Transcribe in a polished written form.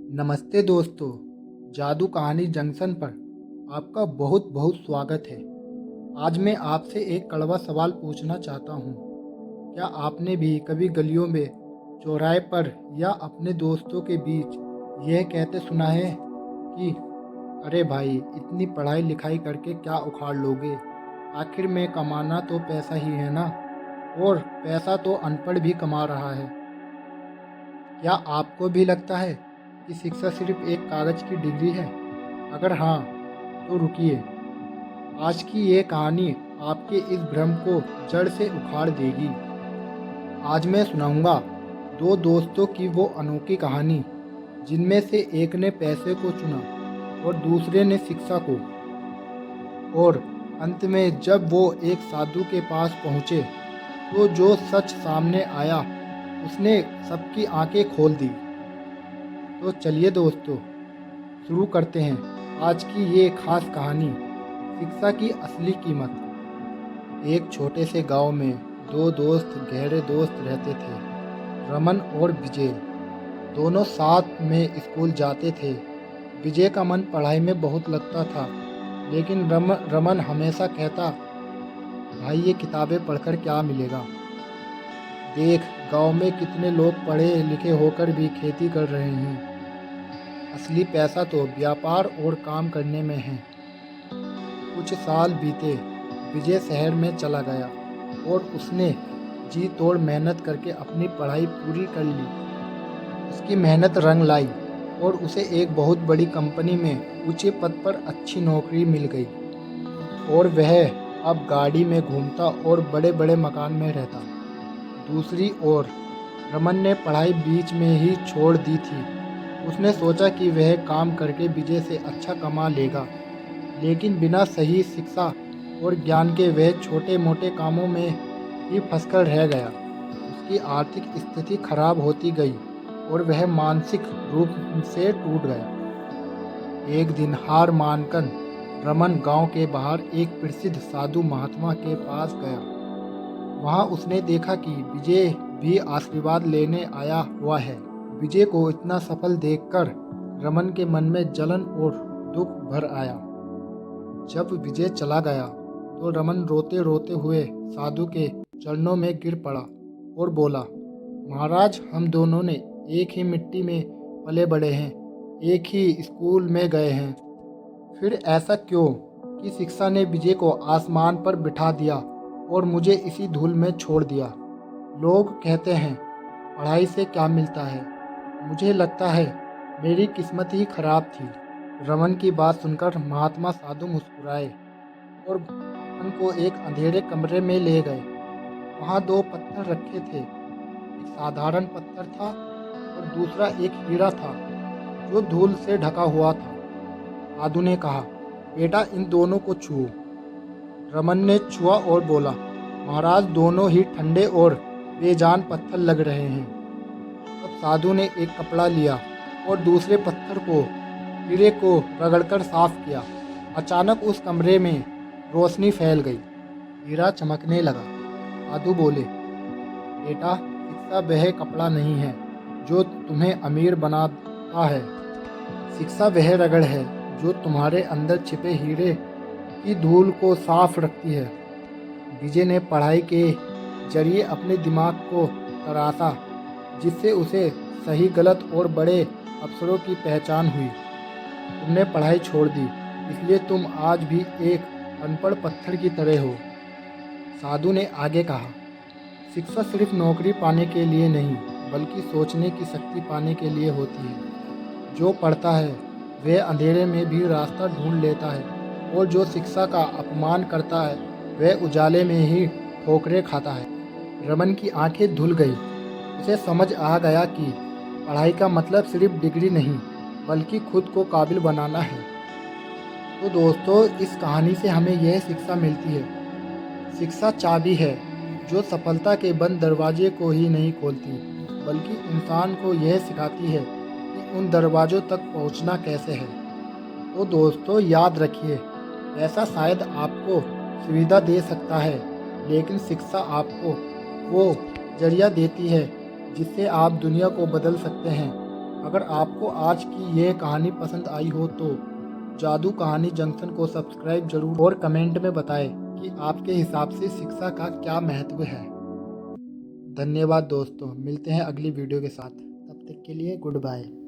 नमस्ते दोस्तों, जादू कहानी जंक्शन पर आपका बहुत बहुत स्वागत है। आज मैं आपसे एक कड़वा सवाल पूछना चाहता हूँ। क्या आपने भी कभी गलियों में, चौराहे पर या अपने दोस्तों के बीच यह कहते सुना है कि अरे भाई, इतनी पढ़ाई लिखाई करके क्या उखाड़ लोगे? आखिर में कमाना तो पैसा ही है ना, और पैसा तो अनपढ़ भी कमा रहा है। क्या आपको भी लगता है कि शिक्षा सिर्फ एक कागज़ की डिग्री है? अगर हाँ, तो रुकिए। आज की ये कहानी आपके इस भ्रम को जड़ से उखाड़ देगी। आज मैं सुनाऊंगा दो दोस्तों की वो अनोखी कहानी, जिनमें से एक ने पैसे को चुना और दूसरे ने शिक्षा को। और अंत में जब वो एक साधु के पास पहुँचे, तो जो सच सामने आया उसने सबकी आंखें खोल दी। तो चलिए दोस्तों, शुरू करते हैं आज की ये खास कहानी, शिक्षा की असली कीमत। एक छोटे से गांव में दो दोस्त, गहरे दोस्त रहते थे, रमन और विजय। दोनों साथ में स्कूल जाते थे। विजय का मन पढ़ाई में बहुत लगता था, लेकिन रमन हमेशा कहता, भाई ये किताबें पढ़कर क्या मिलेगा? देख, गांव में कितने लोग पढ़े लिखे होकर भी खेती कर रहे हैं। असली पैसा तो व्यापार और काम करने में है। कुछ साल बीते, विजय शहर में चला गया और उसने जी तोड़ मेहनत करके अपनी पढ़ाई पूरी कर ली। उसकी मेहनत रंग लाई और उसे एक बहुत बड़ी कंपनी में ऊंचे पद पर अच्छी नौकरी मिल गई, और वह अब गाड़ी में घूमता और बड़े बड़े मकान में रहता। दूसरी ओर रमन ने पढ़ाई बीच में ही छोड़ दी थी। उसने सोचा कि वह काम करके विजय से अच्छा कमा लेगा, लेकिन बिना सही शिक्षा और ज्ञान के वह छोटे मोटे कामों में ही फंसकर रह गया। उसकी आर्थिक स्थिति खराब होती गई और वह मानसिक रूप से टूट गया। एक दिन हार मानकर रमन गांव के बाहर एक प्रसिद्ध साधु महात्मा के पास गया। वहां उसने देखा कि विजय भी आशीर्वाद लेने आया हुआ है। विजय को इतना सफल देखकर रमन के मन में जलन और दुख भर आया। जब विजय चला गया तो रमन रोते रोते हुए साधु के चरणों में गिर पड़ा और बोला, महाराज, हम दोनों ने एक ही मिट्टी में पले बड़े हैं, एक ही स्कूल में गए हैं। फिर ऐसा क्यों कि शिक्षा ने विजय को आसमान पर बिठा दिया और मुझे इसी धूल में छोड़ दिया? लोग कहते हैं पढ़ाई से क्या मिलता है। मुझे लगता है मेरी किस्मत ही खराब थी। रमन की बात सुनकर महात्मा साधु मुस्कुराए और रमन को एक अंधेरे कमरे में ले गए। वहाँ दो पत्थर रखे थे। एक साधारण पत्थर था और दूसरा एक हीरा था जो धूल से ढका हुआ था। साधु ने कहा, बेटा, इन दोनों को छुओ। रमन ने छुआ और बोला, महाराज, दोनों ही ठंडे और बेजान पत्थर लग रहे हैं। तब साधु ने एक कपड़ा लिया और दूसरे पत्थर को, हीरे को रगड़कर साफ किया। अचानक उस कमरे में रोशनी फैल गई। हीरा चमकने लगा। साधु बोले, बेटा, शिक्षा वह कपड़ा नहीं है जो तुम्हें अमीर बनाता है। शिक्षा वह रगड़ है जो तुम्हारे अंदर छिपे हीरे की धूल को साफ रखती है। विजय ने पढ़ाई के जरिए अपने दिमाग को तराशा, जिससे उसे सही गलत और बड़े अफसरों की पहचान हुई। तुमने पढ़ाई छोड़ दी, इसलिए तुम आज भी एक अनपढ़ पत्थर की तरह हो। साधु ने आगे कहा, शिक्षा सिर्फ नौकरी पाने के लिए नहीं, बल्कि सोचने की शक्ति पाने के लिए होती है। जो पढ़ता है वह अंधेरे में भी रास्ता ढूंढ लेता है, और जो शिक्षा का अपमान करता है वह उजाले में ही ठोकरें खाता है। रमन की आंखें धुल गई। उसे समझ आ गया कि पढ़ाई का मतलब सिर्फ डिग्री नहीं, बल्कि खुद को काबिल बनाना है। तो दोस्तों, इस कहानी से हमें यह शिक्षा मिलती है, शिक्षा चाबी है जो सफलता के बंद दरवाजे को ही नहीं खोलती, बल्कि इंसान को यह सिखाती है कि उन दरवाज़ों तक पहुंचना कैसे है। तो दोस्तों, याद रखिए, पैसा शायद आपको सुविधा दे सकता है, लेकिन शिक्षा आपको वो जरिया देती है जिससे आप दुनिया को बदल सकते हैं। अगर आपको आज की ये कहानी पसंद आई हो तो जादू कहानी जंक्शन को सब्सक्राइब जरूर और कमेंट में बताएं कि आपके हिसाब से शिक्षा का क्या महत्व है। धन्यवाद दोस्तों, मिलते हैं अगली वीडियो के साथ। तब तक के लिए गुड बाय।